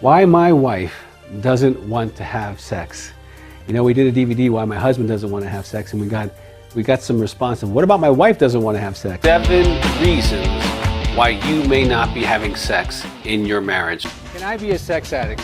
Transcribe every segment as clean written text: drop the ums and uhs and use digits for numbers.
Why my wife doesn't want to have sex. You know, we did a DVD why my husband doesn't want to have sex, and we got some response of what about my wife doesn't want to have sex? 7 reasons why you may not be having sex in your marriage. Can I be a sex addict?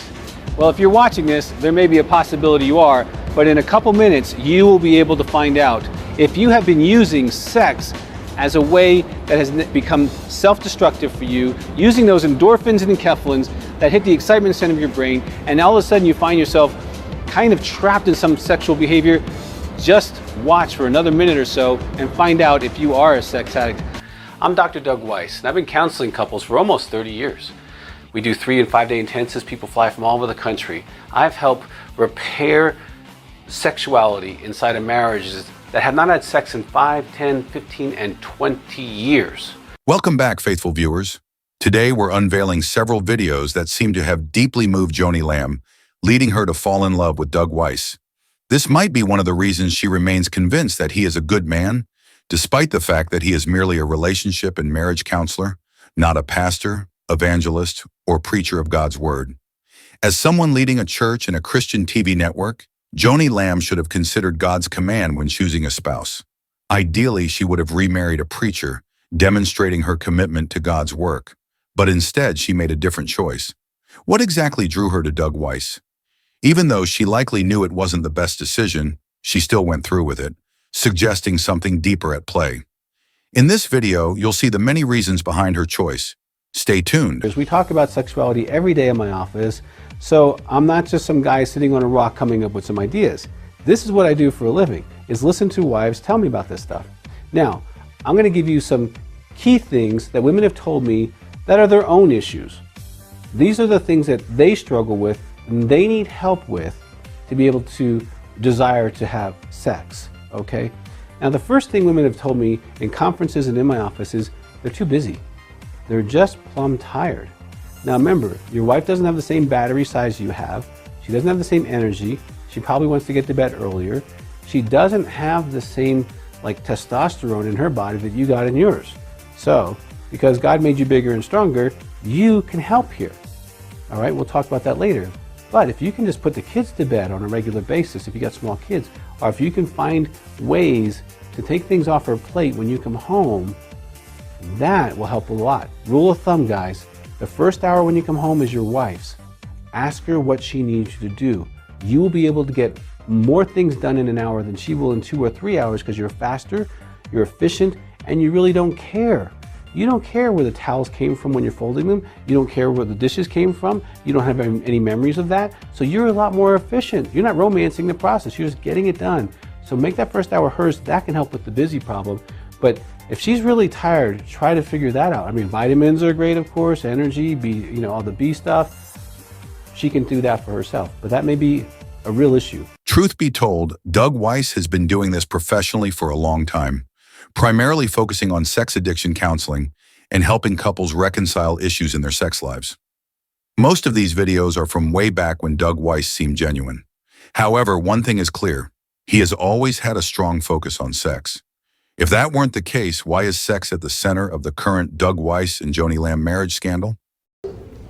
Well, if you're watching this, there may be a possibility you are, but in a couple minutes you will be able to find out if you have been using sex as a way that has become self-destructive for you, using those endorphins and enkephalins that hit the excitement center of your brain, and all of a sudden you find yourself kind of trapped in some sexual behavior. Just watch for another minute or so and find out if you are a sex addict. I'm Dr. Doug Weiss, and I've been counseling couples for almost 30 years. We do 3 and 5 day intensives. People fly from all over the country. I've helped repair sexuality inside of marriages that have not had sex in 5, 10, 15, and 20 years. Welcome back, faithful viewers. Today, we're unveiling several videos that seem to have deeply moved Joni Lamb, leading her to fall in love with Doug Weiss. This might be one of the reasons she remains convinced that he is a good man, despite the fact that he is merely a relationship and marriage counselor, not a pastor, evangelist, or preacher of God's word. As someone leading a church and a Christian TV network, Joni Lamb should have considered God's command when choosing a spouse. Ideally, she would have remarried a preacher, demonstrating her commitment to God's work. But instead, she made a different choice. What exactly drew her to Doug Weiss? Even though she likely knew it wasn't the best decision, she still went through with it, suggesting something deeper at play. In this video, you'll see the many reasons behind her choice. Stay tuned. We talk about sexuality every day in my office, so I'm not just some guy sitting on a rock coming up with some ideas. This is what I do for a living, is listen to wives tell me about this stuff. Now, I'm going to give you some key things that women have told me that are their own issues. These are the things that they struggle with and they need help with to be able to desire to have sex, okay? Now, the first thing women have told me in conferences and in my office is they're too busy. They're just plumb tired. Now remember, your wife doesn't have the same battery size you have. She doesn't have the same energy. She probably wants to get to bed earlier. She doesn't have the same testosterone in her body that you got in yours. So, because God made you bigger and stronger, you can help here. All right, we'll talk about that later. But if you can just put the kids to bed on a regular basis, if you got small kids, or if you can find ways to take things off her plate when you come home, that will help a lot. Rule of thumb, guys, the first hour when you come home is your wife's. Ask her what she needs you to do. You will be able to get more things done in an hour than she will in 2 or 3 hours because you're faster, you're efficient, and you really don't care. You don't care where the towels came from when you're folding them. You don't care where the dishes came from. You don't have any memories of that. So you're a lot more efficient. You're not romancing the process. You're just getting it done. So make that first hour hers. That can help with the busy problem. But if she's really tired, try to figure that out. I mean, vitamins are great, of course, energy, all the B stuff. She can do that for herself, but that may be a real issue. Truth be told, Doug Weiss has been doing this professionally for a long time, primarily focusing on sex addiction counseling and helping couples reconcile issues in their sex lives. Most of these videos are from way back when Doug Weiss seemed genuine. However, one thing is clear. He has always had a strong focus on sex. If that weren't the case, why is sex at the center of the current Doug Weiss and Joni Lamb marriage scandal?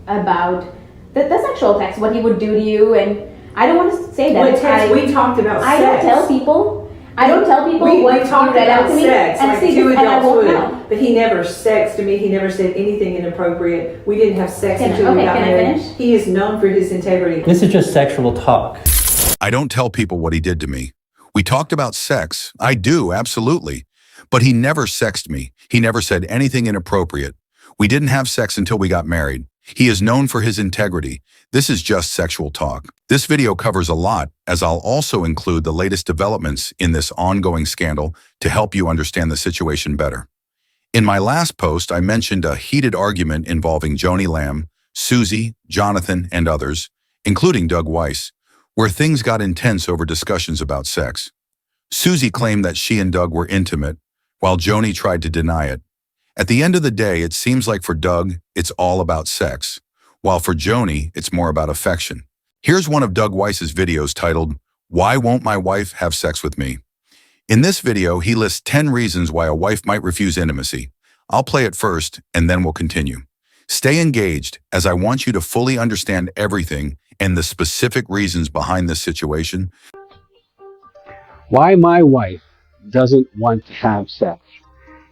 About the sexual text, what he would do to you, and I don't want to say that. We talked about I sex. don't tell people. I don't tell people we what talked you read out about to me. sex, And like see, two and I adults won't would. know. But he never sexted me. He never said anything inappropriate. We didn't have sex until we got can I married. finish? He is known for his integrity. This is just sexual talk. I don't tell people what he did to me. We talked about sex. I do, absolutely. But he never sexted me. He never said anything inappropriate. We didn't have sex until we got married. He is known for his integrity. This is just sexual talk. This video covers a lot, as I'll also include the latest developments in this ongoing scandal to help you understand the situation better. In my last post, I mentioned a heated argument involving Joni Lamb, Susie, Jonathan, and others, including Doug Weiss, where things got intense over discussions about sex. Susie claimed that she and Doug were intimate, while Joni tried to deny it. At the end of the day, it seems like for Doug, it's all about sex, while for Joni, it's more about affection. Here's one of Doug Weiss's videos titled, "Why Won't My Wife Have Sex With Me?" In this video, he lists 10 reasons why a wife might refuse intimacy. I'll play it first, and then we'll continue. Stay engaged, as I want you to fully understand everything and the specific reasons behind this situation. Why my wife doesn't want to have sex.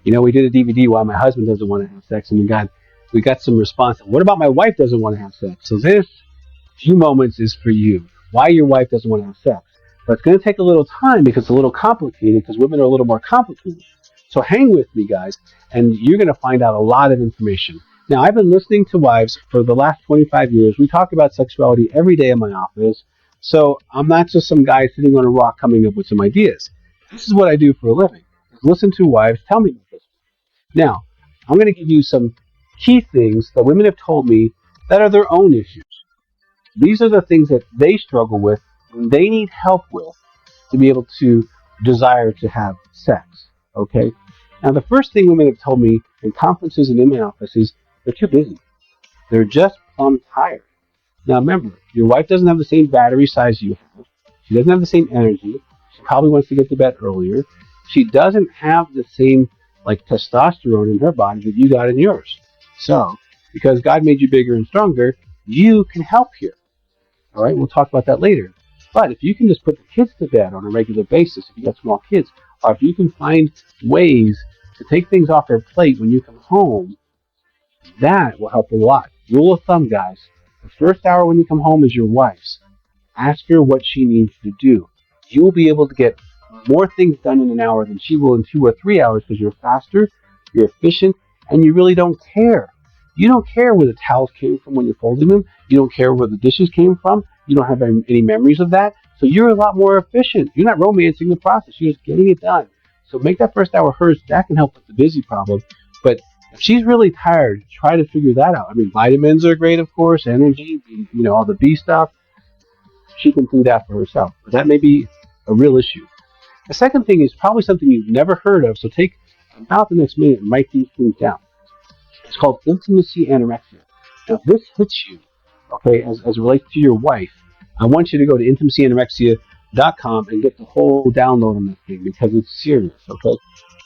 You know, we did a DVD why my husband doesn't want to have sex, and we got some response. What about my wife doesn't want to have sex? So this few moments is for you. Why your wife doesn't want to have sex. But it's going to take a little time because it's a little complicated because women are a little more complicated. So hang with me, guys, and you're going to find out a lot of information. Now, I've been listening to wives for the last 25 years. We talk about sexuality every day in my office. So I'm not just some guy sitting on a rock coming up with some ideas. This is what I do for a living. Listen to wives tell me about this. Now, I'm going to give you some key things that women have told me that are their own issues. These are the things that they struggle with and they need help with to be able to desire to have sex. Okay? Now, the first thing women have told me in conferences and in my office is they're too busy. They're just plumb tired. Now, remember, your wife doesn't have the same battery size you have. She doesn't have the same energy. She probably wants to get to bed earlier. She doesn't have the same testosterone in her body that you got in yours. So, because God made you bigger and stronger, you can help here. All right, we'll talk about that later. But if you can just put the kids to bed on a regular basis, if you got small kids, or if you can find ways to take things off their plate when you come home, that will help a lot. Rule of thumb, guys, the first hour when you come home is your wife's. Ask her what she needs to do. You will be able to get more things done in an hour than she will in 2 or 3 hours because you're faster, you're efficient, and you really don't care. You don't care where the towels came from when you're folding them. You don't care where the dishes came from. You don't have any memories of that. So you're a lot more efficient. You're not romancing the process. You're just getting it done. So make that first hour hers. That can help with the busy problem. But if she's really tired, try to figure that out. I mean, vitamins are great, of course, energy, all the B stuff. She can do that for herself. But that may be a real issue. The second thing is probably something you've never heard of. So take about the next minute and write these things down. It's called intimacy anorexia. Now, if this hits you, okay, as it relates to your wife, I want you to go to intimacyanorexia.com and get the whole download on this thing because it's serious, okay?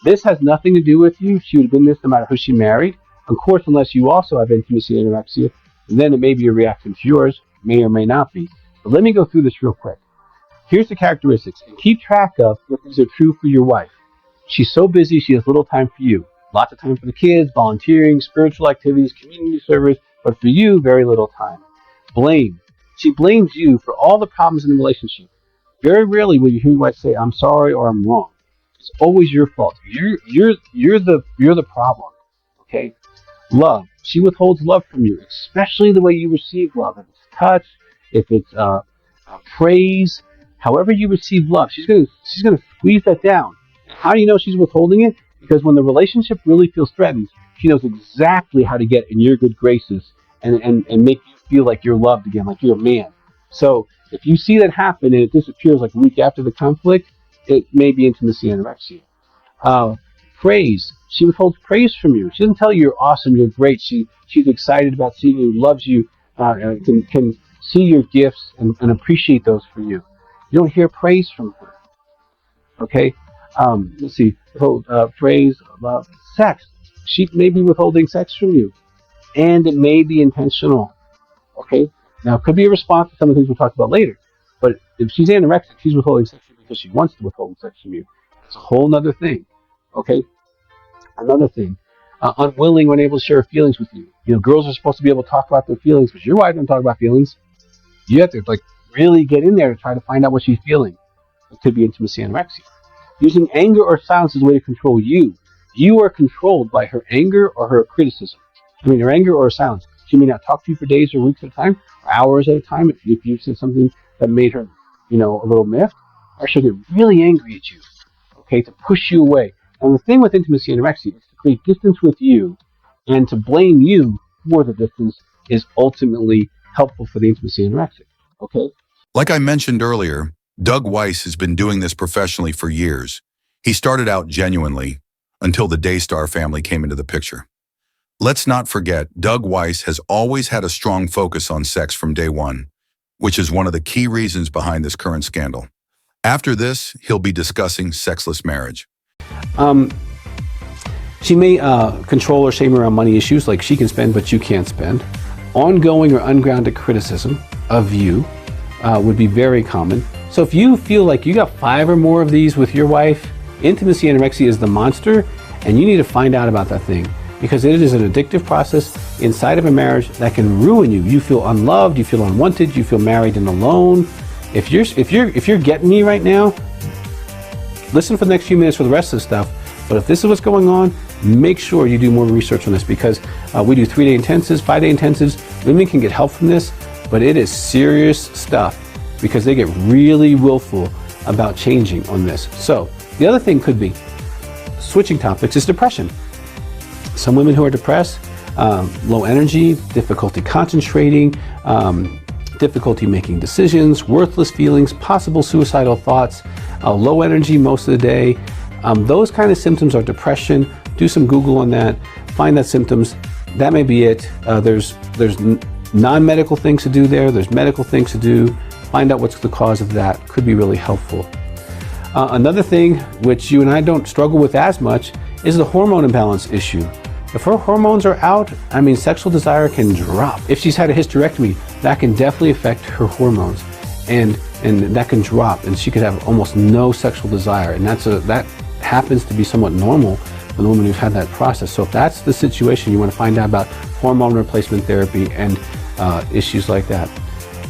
This has nothing to do with you. She would have been this no matter who she married. Of course, unless you also have intimacy anorexia, then it may be a reaction to yours, may or may not be. But let me go through this real quick. Here's the characteristics, and keep track of if these are true for your wife. She's so busy, she has little time for you. Lots of time for the kids, volunteering, spiritual activities, community service, but for you, very little time. Blame. She blames you for all the problems in the relationship. Very rarely will you hear your wife say, "I'm sorry" or "I'm wrong." It's always your fault. You're the problem. Okay? Love. She withholds love from you, especially the way you receive love. If it's touch, if it's praise, however you receive love, she's gonna squeeze that down. How do you know she's withholding it? Because when the relationship really feels threatened, she knows exactly how to get in your good graces and make you feel like you're loved again, like you're a man. So if you see that happen and it disappears like a week after the conflict, it may be intimacy anorexia. Praise. She withholds praise from you. She doesn't tell you you're awesome, you're great. She's excited about seeing you, loves you, can see your gifts and appreciate those for you. You don't hear praise from her. Okay? Let's see. Praise, love, sex. She may be withholding sex from you. And it may be intentional. Okay? Now, it could be a response to some of the things we'll talk about later. But if she's anorexic, she's withholding sex from you because she wants to withhold sex from you. It's a whole other thing. Okay? Another thing. Unwilling or unable to share feelings with you. Girls are supposed to be able to talk about their feelings, but your wife doesn't talk about feelings. You have to really get in there to try to find out what she's feeling. It could be intimacy anorexia. Using anger or silence as a way to control you. You are controlled by her anger or her criticism. Her anger or her silence. She may not talk to you for days or weeks at a time, or hours at a time if you said something that made her, a little miffed. Or she'll get really angry at you, okay, to push you away. And the thing with intimacy anorexia is to create distance with you, and to blame you for the distance is ultimately helpful for the intimacy anorexic, okay? Like I mentioned earlier, Doug Weiss has been doing this professionally for years. He started out genuinely until the Daystar family came into the picture. Let's not forget, Doug Weiss has always had a strong focus on sex from day one, which is one of the key reasons behind this current scandal. After this, he'll be discussing sexless marriage. She may control or shame around money issues, like she can spend but you can't spend. Ongoing or ungrounded criticism of you would be very common. So if you feel like you got 5 or more of these with your wife, intimacy anorexia is the monster, and you need to find out about that thing, because it is an addictive process inside of a marriage that can ruin you. You feel unloved, you feel unwanted, you feel married and alone. If you're getting me right now, listen for the next few minutes for the rest of the stuff. But if this is what's going on, make sure you do more research on this, because we do 3-day intensives, 5-day intensives. Women can get help from this, but it is serious stuff, because they get really willful about changing on this. So the other thing could be, switching topics, is depression. Some women who are depressed, low energy, difficulty concentrating, difficulty making decisions, worthless feelings, possible suicidal thoughts, low energy most of the day. Those kind of symptoms are depression. Do some Google on that. Find that symptoms. That may be it. There's non-medical things to do there. There's medical things to do. Find out what's the cause of that. Could be really helpful. Another thing, which you and I don't struggle with as much, is the hormone imbalance issue. If her hormones are out, sexual desire can drop. If she's had a hysterectomy, that can definitely affect her hormones, and that can drop, and she could have almost no sexual desire. And that happens to be somewhat normal for the women who've had that process. So if that's the situation, you want to find out about hormone replacement therapy and issues like that.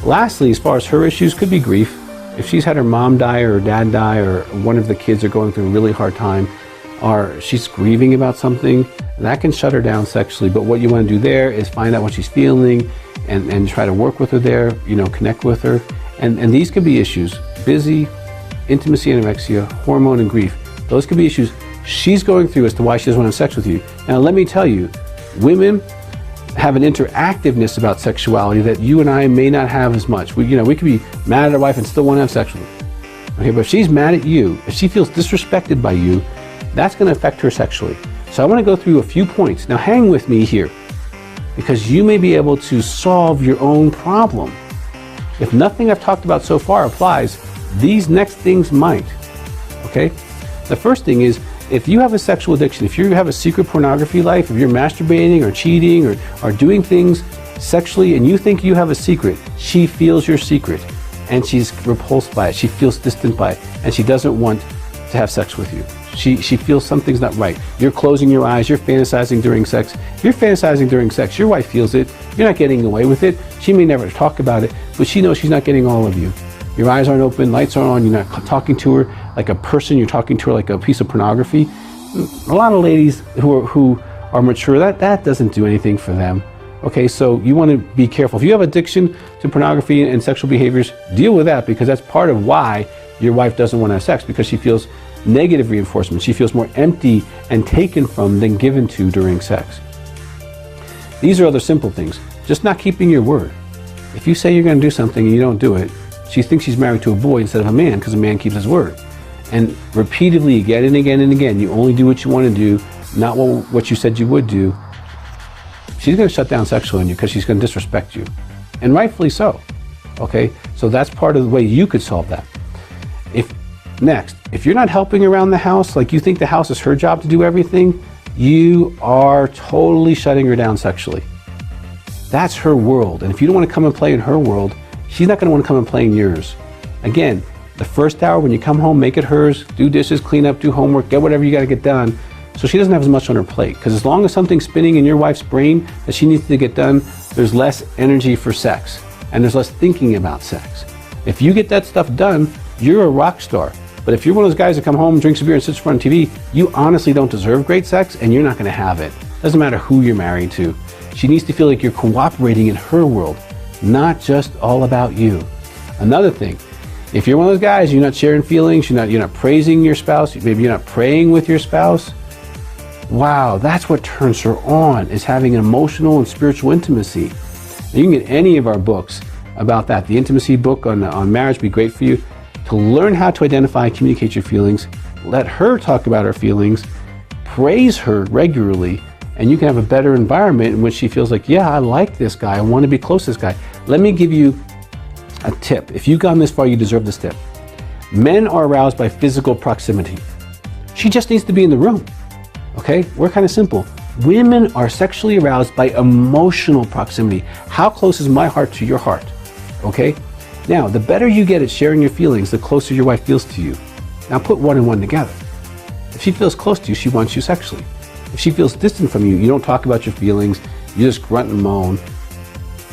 Lastly, as far as her issues, could be grief. If she's had her mom die or her dad die, or one of the kids are going through a really hard time, or she's grieving about something, that can shut her down sexually. But what you want to do there is find out what she's feeling and try to work with her there, connect with her. And these could be issues: busy, intimacy anorexia, hormone, and grief. Those could be issues she's going through as to why she doesn't want to have sex with you. Now, let me tell you, women have an interactiveness about sexuality that you and I may not have as much. We could be mad at our wife and still want to have sex with her. Okay, but if she's mad at you, if she feels disrespected by you, that's going to affect her sexually. So I want to go through a few points. Now, hang with me here, because you may be able to solve your own problem. If nothing I've talked about so far applies, these next things might. Okay? The first thing is, if you have a sexual addiction, if you have a secret pornography life, if you're masturbating or cheating or doing things sexually and you think you have a secret, she feels your secret and she's repulsed by it. She feels distant by it, and she doesn't want to have sex with you. She feels something's not right. You're closing your eyes, you're fantasizing during sex. If you're fantasizing during sex, your wife feels it. You're not getting away with it. She may never talk about it, but she knows she's not getting all of you. Your eyes aren't open, lights aren't on, you're not talking to her like a person, you're talking to her like a piece of pornography. A lot of ladies who are mature, that doesn't do anything for them. Okay, so you want to be careful. If you have addiction to pornography and sexual behaviors, deal with that, because that's part of why your wife doesn't want to have sex, because she feels negative reinforcement. She feels more empty and taken from than given to during sex. These are other simple things. Just not keeping your word. If you say you're going to do something and you don't do it, she thinks she's married to a boy instead of a man, because a man keeps his word. And repeatedly, again and again and again, you only do what you want to do, not what you said you would do. She's going to shut down sexually on you, because she's going to disrespect you. And rightfully so. Okay? So that's part of the way you could solve that. Next, if you're not helping around the house, like you think the house is her job to do everything, you are totally shutting her down sexually. That's her world. And if you don't want to come and play in her world, she's not going to want to come and play in yours. Again, the first hour when you come home, make it hers, do dishes, clean up, do homework, get whatever you got to get done, so she doesn't have as much on her plate. Because as long as something's spinning in your wife's brain that she needs to get done, there's less energy for sex, and there's less thinking about sex. If you get that stuff done, you're a rock star. But if you're one of those guys that come home, drinks a beer, and sits in front of TV, you honestly don't deserve great sex, and you're not going to have it. Doesn't matter who you're married to. She needs to feel like you're cooperating in her world, not just all about you. Another thing, if you're one of those guys, you're not sharing feelings, you're not praising your spouse, maybe you're not praying with your spouse, wow, that's what turns her on, is having an emotional and spiritual intimacy. Now, you can get any of our books about that. The intimacy book on marriage would be great for you. To learn how to identify and communicate your feelings, let her talk about her feelings, praise her regularly, and you can have a better environment in which she feels like, yeah, I like this guy, I want to be close to this guy. Let me give you a tip. If you've gone this far, you deserve this tip. Men are aroused by physical proximity. She just needs to be in the room. Okay, we're kind of simple. Women are sexually aroused by emotional proximity. How close is my heart to your heart? Okay, now the better you get at sharing your feelings, the closer your wife feels to you. Now put one and one together. If she feels close to you, she wants you sexually. If she feels distant from you, you don't talk about your feelings, you just grunt and moan,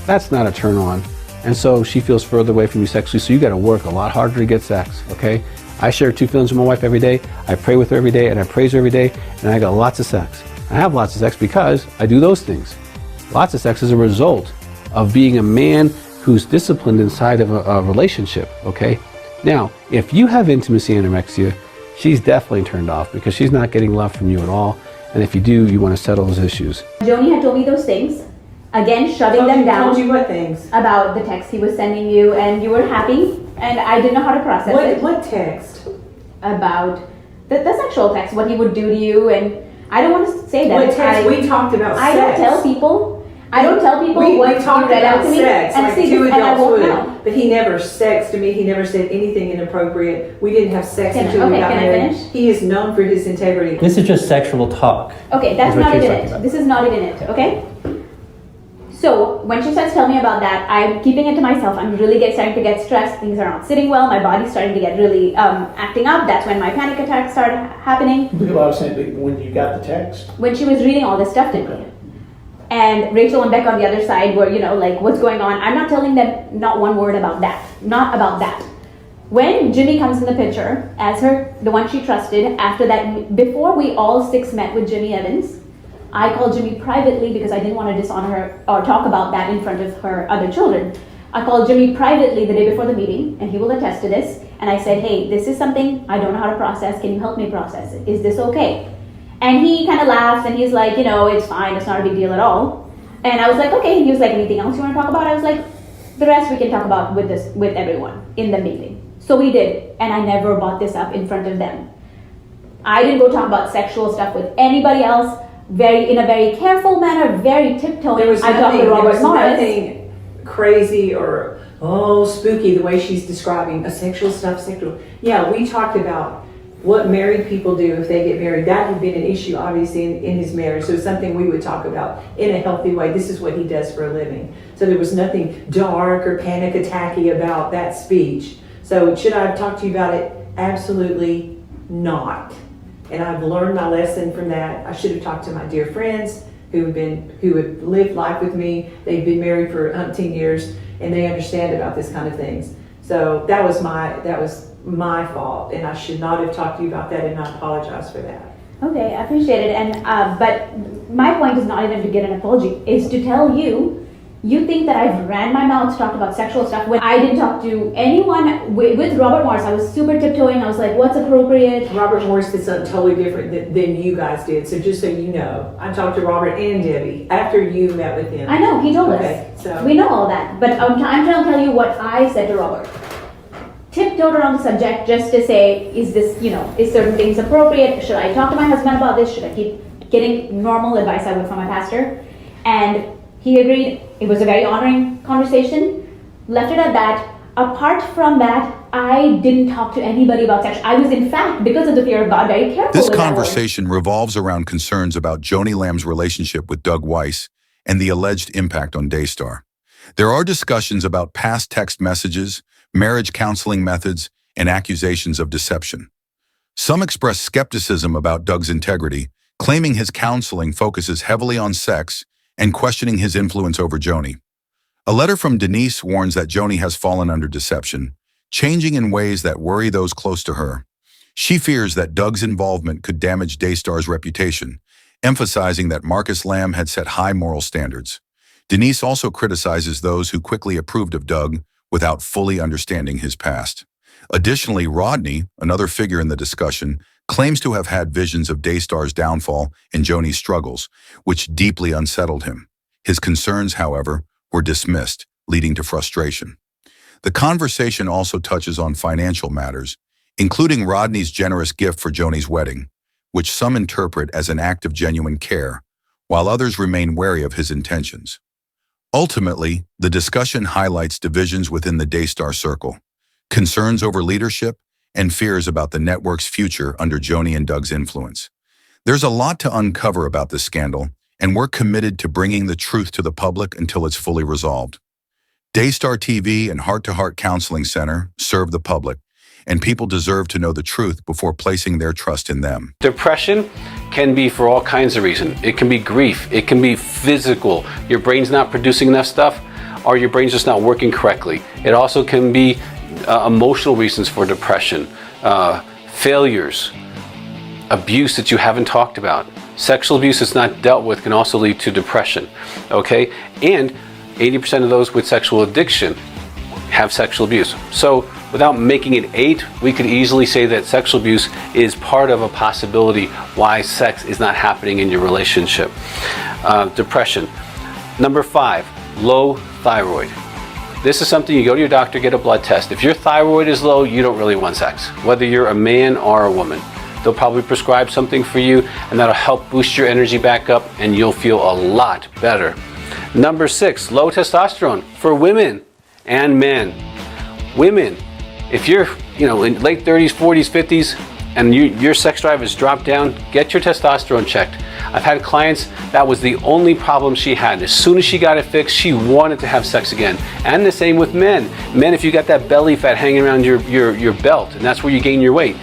that's not a turn on. And so she feels further away from you sexually, so you got to work a lot harder to get sex, okay? I share 2 feelings with my wife every day, I pray with her every day, and I praise her every day, and I got lots of sex. I have lots of sex because I do those things. Lots of sex is a result of being a man who's disciplined inside of a relationship, okay? Now, if you have intimacy anorexia, she's definitely turned off because she's not getting love from you at all. And if you do, you want to settle those issues. Joni had told me those things. Again, shoving them down. Told you what things? About the text he was sending you, and you were happy, and I didn't know how to process it. What text? About the sexual text, what he would do to you, and I don't want to say that. What text? We talked about sex. I don't tell people. I don't tell people what you read out to me. Sex, and like see, two and I adults won't would. know. But he never sexted me. He never said anything inappropriate. We didn't have sex until we got can I married. finish? He is known for his integrity. This is just sexual talk. Okay, that's what not she's even talking it. about. This is not even it, okay? So, when she starts telling me about that, I'm keeping it to myself. I'm really starting to get stressed. Things are not sitting well. My body's starting to get really acting up. That's when my panic attacks started happening. Because I was saying, when you got the text. When she was reading all this stuff to me. And Rachel and Beck on the other side were, like, what's going on? I'm not telling them not one word about that. Not about that. When Jimmy comes in the picture as the one she trusted, after that, before we all 6 met with Jimmy Evans, I called Jimmy privately because I didn't want to dishonor her or talk about that in front of her other children. I called Jimmy privately the day before the meeting, and he will attest to this. And I said, hey, this is something I don't know how to process. Can you help me process it? Is this okay? And he kind of laughs and he's like, it's fine. It's not a big deal at all. And I was like, okay. And he was like, anything else you want to talk about? I was like, the rest we can talk about with everyone in the meeting. So we did. And I never brought this up in front of them. I didn't go talk about sexual stuff with anybody else. In a very careful manner, very tiptoeing. There was I talked to Robert Morris. nothing crazy or spooky the way she's describing a sexual stuff. Yeah, we talked about what married people do if they get married. That had been an issue, obviously, in his marriage. So it's something we would talk about in a healthy way. This is what he does for a living. So there was nothing dark or panic attacky about that speech. So should I have talked to you about it? Absolutely not. And I've learned my lesson from that. I should have talked to my dear friends who have lived life with me. They've been married for umpteen years, and they understand about this kind of things. So that was my fault, and I should not have talked to you about that, and I apologize for that. Okay, I appreciate it. And but my point is not even to get an apology. Is to tell you, you think that I've ran my mouth, talked about sexual stuff when I didn't talk to anyone with Robert Morris. I was super tiptoeing. I was like, what's appropriate? Robert Morris did something totally different than you guys did. So just so you know, I talked to Robert and Debbie after you met with him. I know, he told Okay, us. so- We know all that. But I'm trying to tell you what I said to Robert. Tiptoed around the subject just to say, is this, is certain things appropriate? Should I talk to my husband about this? Should I keep getting normal advice I would from my pastor? And he agreed. It was a very honoring conversation. Left it at that. Apart from that, I didn't talk to anybody about sex. I was, in fact, because of the fear of God, very careful This with that word. conversation revolves around concerns about Joni Lamb's relationship with Doug Weiss and the alleged impact on Daystar. There are discussions about past text messages, marriage counseling methods, and accusations of deception. Some express skepticism about Doug's integrity, claiming his counseling focuses heavily on sex and questioning his influence over Joni. A letter from Denise warns that Joni has fallen under deception, changing in ways that worry those close to her. She fears that Doug's involvement could damage Daystar's reputation, emphasizing that Marcus Lamb had set high moral standards. Denise also criticizes those who quickly approved of Doug without fully understanding his past. Additionally, Rodney, another figure in the discussion, claims to have had visions of Daystar's downfall and Joni's struggles, which deeply unsettled him. His concerns, however, were dismissed, leading to frustration. The conversation also touches on financial matters, including Rodney's generous gift for Joni's wedding, which some interpret as an act of genuine care, while others remain wary of his intentions. Ultimately, the discussion highlights divisions within the Daystar circle, concerns over leadership, and fears about the network's future under Joni and Doug's influence. There's a lot to uncover about this scandal, and we're committed to bringing the truth to the public until it's fully resolved. Daystar TV and Heart to Heart Counseling Center serve the public, and people deserve to know the truth before placing their trust in them. Depression can be for all kinds of reasons. It can be grief. It can be physical. Your brain's not producing enough stuff, or your brain's just not working correctly. It also can be emotional reasons for depression, failures, abuse that you haven't talked about. Sexual abuse that's not dealt with can also lead to depression, okay? And 80% of those with sexual addiction have sexual abuse. So without making it 8, we could easily say that sexual abuse is part of a possibility why sex is not happening in your relationship. Depression. Number 5, low thyroid. This is something you go to your doctor, get a blood test. If your thyroid is low, you don't really want sex, whether you're a man or a woman. They'll probably prescribe something for you, and that'll help boost your energy back up, and you'll feel a lot better. Number 6, low testosterone for women and men. Women, if you're in late 30s, 40s, 50s, and your sex drive has dropped down, get your testosterone checked. I've had clients that was the only problem she had. As soon as she got it fixed, she wanted to have sex again. And the same with men. Men, if you got that belly fat hanging around your belt, and that's where you gain your weight,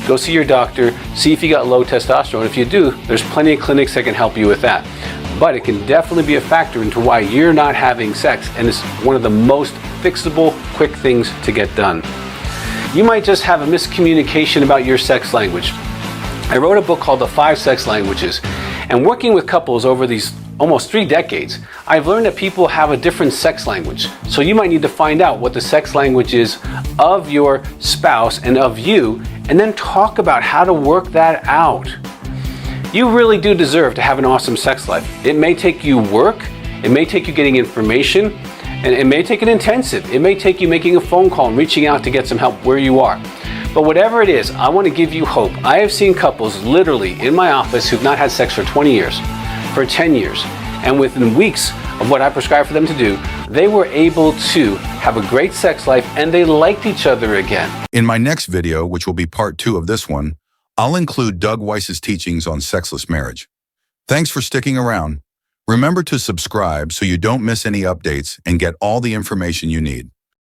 go see your doctor, see if you got low testosterone. If you do, there's plenty of clinics that can help you with that. But it can definitely be a factor into why you're not having sex, and it's one of the most fixable, quick things to get done. You might just have a miscommunication about your sex language. I wrote a book called The 5 Sex Languages, and working with couples over these almost 3 decades, I've learned that people have a different sex language. So you might need to find out what the sex language is of your spouse and of you, and then talk about how to work that out. You really do deserve to have an awesome sex life. It may take you work, it may take you getting information, and it may take an intensive. It may take you making a phone call and reaching out to get some help where you are. But whatever it is, I want to give you hope. I have seen couples literally in my office who've not had sex for 20 years, for 10 years, and within weeks of what I prescribed for them to do, they were able to have a great sex life and they liked each other again. In my next video, which will be part 2 of this one, I'll include Doug Weiss's teachings on sexless marriage. Thanks for sticking around. Remember to subscribe so you don't miss any updates and get all the information you need.